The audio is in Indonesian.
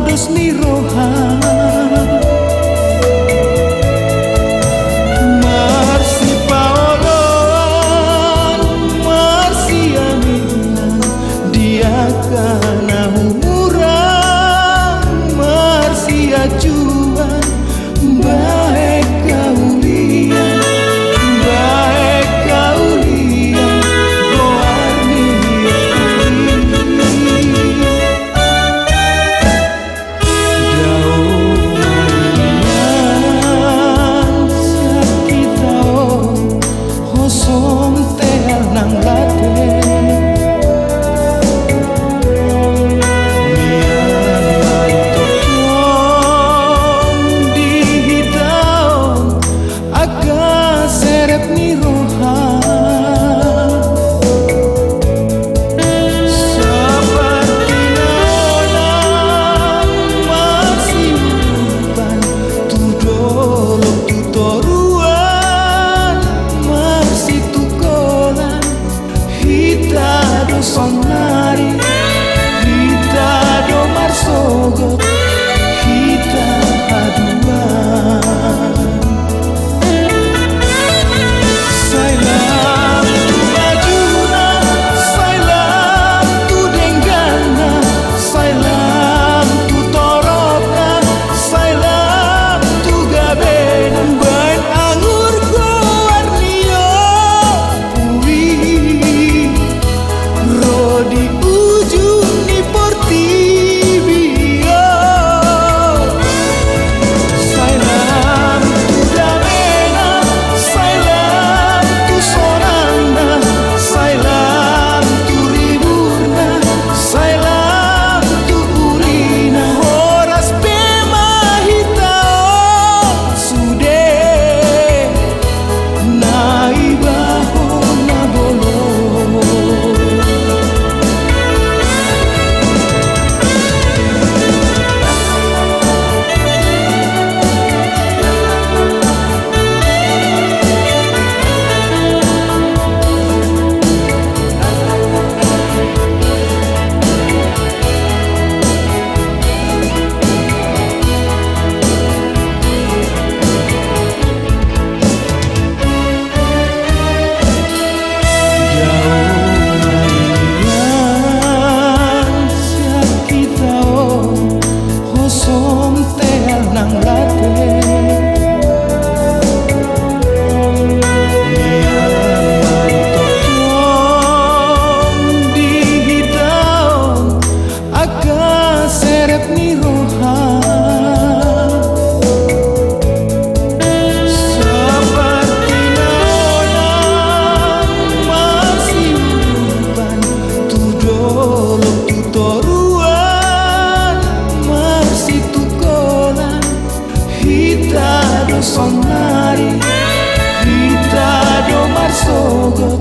dos nirohan Marsi Paolon Marsi Aminan dia kana umuran Marsi ajuan baik kaulian baik kaulian goarni Som tel nang late Mian mantotong di hidau Aga serep ni rohan Seperti nolang masih umpan Tu dolok tu toruan Masih tu kolan Hita do sonari Hita do marsogot Hita aduan Sailam tu bajuna Sailam tu denggana Sailam tu torotna Sailam tu gabena Bain anggur goarnio Pui Rodi ujung ni portibio Sailam tu damena Sailam tu soranda Sailam tu riburna Sailam tu urina Horas pemahitao Sude naibaho na bolo Som tel nang late Mian mantotong di hidau Aga serep ni rohan Seperti nolang masih umpan Tu dolok tu toruan Masih tu kolan Hita do sonari Hita do marsogot